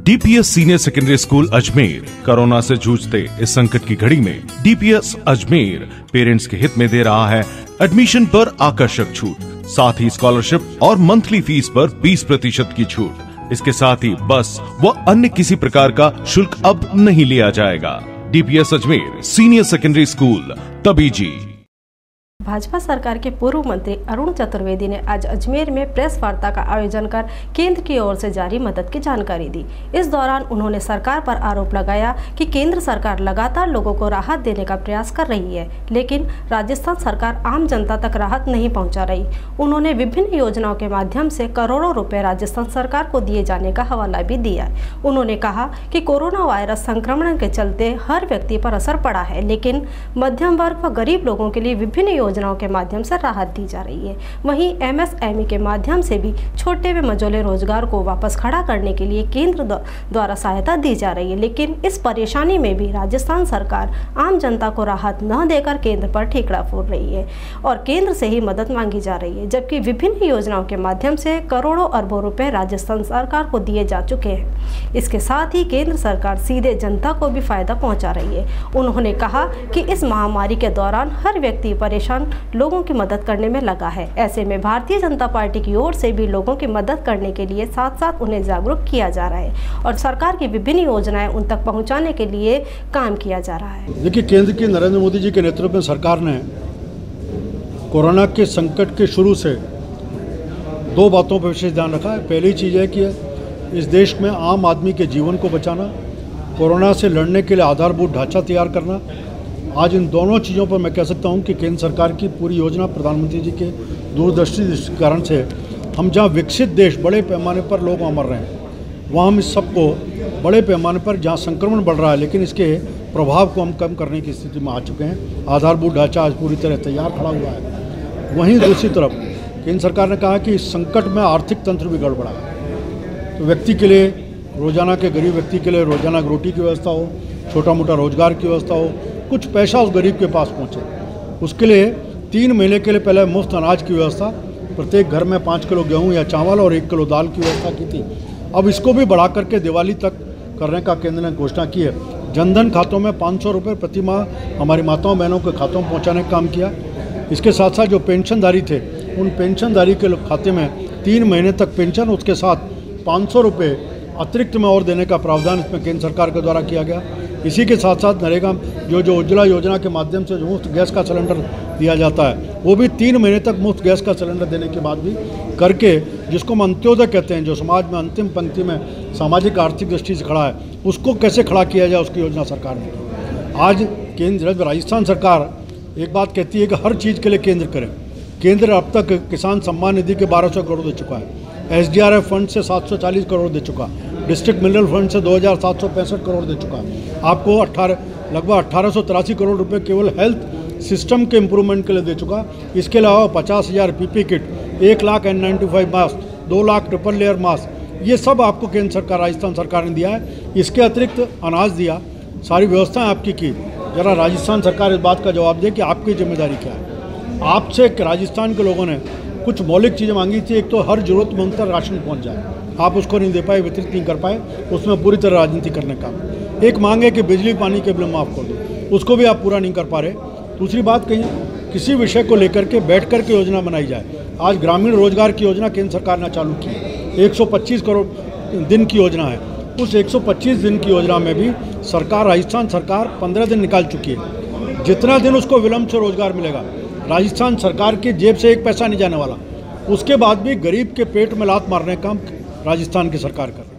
DPS senior secondary school Ajmer corona से जूझते इस संकट की घड़ी में डीपीएस अजमेर पेरेंट्स के हित में दे रहा है एडमिशन पर आकर्षक छूट, साथ ही स्कॉलरशिप और मंथली फीस पर 20% की छूट। इसके साथ ही बस व अन्य किसी प्रकार का शुल्क अब नहीं लिया जाएगा। DPS Ajmer senior secondary school Tabiji. Bhajpa सरकार के पूर्व मंत्री अरुण चतुर्वेदी ने आज अजमेर में प्रेस वार्ता का आयोजन कर केंद्र की ओर से जारी मदद की जानकारी दी। इस दौरान उन्होंने सरकार पर आरोप लगाया कि केंद्र सरकार लगातार लोगों को राहत देने का प्रयास कर रही है, लेकिन राजस्थान सरकार आम जनता तक राहत नहीं पहुंचा रही। उन्होंने विभिन्न योजनाओं के माध्यम से करोड़ों रुपए राजस्थान सरकार को दिए जाने का हवाला भी दिया। उन्होंने कहा कि कोरोना वायरस संक्रमण के चलते हर व्यक्ति पर असर पड़ा है, लेकिन मध्यम वर्ग व गरीब लोगों के लिए विभिन्न योजनाओं के माध्यम से राहत दी जा रही है। वहीं एमएसएमई के माध्यम से भी छोटे व मझोले रोजगार को वापस खड़ा करने के लिए केंद्र द्वारा सहायता दी जा रही है, लेकिन इस परेशानी में भी राजस्थान सरकार आम जनता को राहत न देकर केंद्र पर ठीकरा फोड़ रही है और केंद्र से ही मदद मांगी जा रही है, जबकि विभिन्न योजनाओं के माध्यम से करोड़ों अरबों रुपए राजस्थान सरकार को दिए जा चुके हैं। इसके साथ ही केंद्र सरकार सीधे जनता को भी फायदा पहुंचा रही है। उन्होंने कहा कि इस महामारी के दौरान हर व्यक्ति परेशान लोगों की मदद करने में लगा है। ऐसे में भारतीय जनता पार्टी की ओर से भी लोगों की मदद करने के लिए साथ साथ उन्हें जागरूक किया जा रहा है और सरकार की विभिन्न योजनाएं उन तक पहुंचाने के लिए काम किया जा रहा है। देखिए, केंद्र की नरेंद्र मोदी जी के नेतृत्व में सरकार ने कोरोना के संकट के शुरू से दो बातों पर विशेष ध्यान रखा है। पहली चीज़ है कि इस देश में आम आदमी के जीवन को बचाना, कोरोना से लड़ने के लिए आधारभूत ढांचा तैयार करना। आज इन दोनों चीज़ों पर मैं कह सकता हूं कि केंद्र सरकार की पूरी योजना प्रधानमंत्री जी के दूरदृष्टि के कारण से हम जहां विकसित देश बड़े पैमाने पर लोग मर रहे हैं, वहां हम इस सबको बड़े पैमाने पर जहां संक्रमण बढ़ रहा है लेकिन इसके प्रभाव को हम कम करने की स्थिति में आ चुके हैं। आधारभूत ढांचा आज पूरी तरह तैयार खड़ा हुआ है। वहीं दूसरी तरफ केंद्र सरकार ने कहा कि इस संकट में आर्थिक तंत्र भी गड़बड़ा है, तो व्यक्ति के लिए रोजाना के गरीब व्यक्ति के लिए रोजाना रोटी की व्यवस्था हो, छोटा मोटा रोजगार की व्यवस्था हो, कुछ पैसा उस गरीब के पास पहुंचे, उसके लिए 3 महीने के लिए पहले मुफ्त अनाज की व्यवस्था, प्रत्येक घर में 5 किलो गेहूं या चावल और 1 किलो दाल की व्यवस्था की थी। अब इसको भी बढ़ा करके दिवाली तक करने का केंद्र ने घोषणा की है। जनधन खातों में 500 रुपये प्रति माह हमारी माताओं बहनों के खातों में पहुँचाने का काम किया। इसके साथ साथ जो पेंशनधारी थे उन पेंशनधारी के खाते में 3 महीने तक पेंशन, उसके साथ 500 रुपये अतिरिक्त में और देने का प्रावधान इसमें केंद्र सरकार के द्वारा किया गया। इसी के साथ साथ नरेगा जो उज्ज्वला योजना के माध्यम से जो मुफ्त गैस का सिलेंडर दिया जाता है, वो भी 3 महीने तक मुफ्त गैस का सिलेंडर देने के बाद भी करके, जिसको हम अंत्योदय कहते हैं, जो समाज में अंतिम पंक्ति में सामाजिक आर्थिक दृष्टि से खड़ा है, उसको कैसे खड़ा किया जाए उसकी योजना सरकार ने की। आज केंद्र राजस्थान सरकार एक बात कहती है कि हर चीज़ के लिए केंद्र करे। केंद्र अब तक किसान सम्मान निधि के 1200 करोड़ दे चुका है, SDRF फंड से 740 करोड़ दे चुका, डिस्ट्रिक्ट मिनरल फंड से 2765 करोड़ दे चुका। आपको लगभग 1883 करोड़ रुपए केवल हेल्थ सिस्टम के इम्प्रूवमेंट के लिए दे चुका। इसके अलावा 50,000 PP kit, 1 lakh N95 mask, 2 lakh triple layer mask, ये सब आपको केंद्र सरकार राजस्थान सरकार ने दिया है। इसके अतिरिक्त अनाज दिया, सारी व्यवस्थाएं आपकी की। जरा राजस्थान सरकार इस बात का जवाब दे कि आपकी जिम्मेदारी क्या है। आपसे राजस्थान के लोगों ने कुछ मौलिक चीज़ें मांगी थी। एक तो हर जरूरतमंद तक राशन पहुंच जाए, आप उसको नहीं दे पाए, वितरित नहीं कर पाए, उसमें पूरी तरह राजनीति करने का। एक मांग है कि बिजली पानी के बिल माफ़ कर दो, उसको भी आप पूरा नहीं कर पा रहे। दूसरी बात, कहीं किसी विषय को लेकर के बैठ कर के योजना बनाई जाए। आज ग्रामीण रोजगार की योजना केंद्र सरकार ने चालू की है, 125 करोड़ दिन की योजना है। उस 125 दिन की योजना में भी सरकार, राजस्थान सरकार 15 दिन निकाल चुकी है। जितना दिन उसको विलम्ब से रोजगार मिलेगा, राजस्थान सरकार की जेब से 1 पैसा नहीं जाने वाला। उसके बाद भी गरीब के पेट में लात मारने का काम राजस्थान की सरकार कर रही है।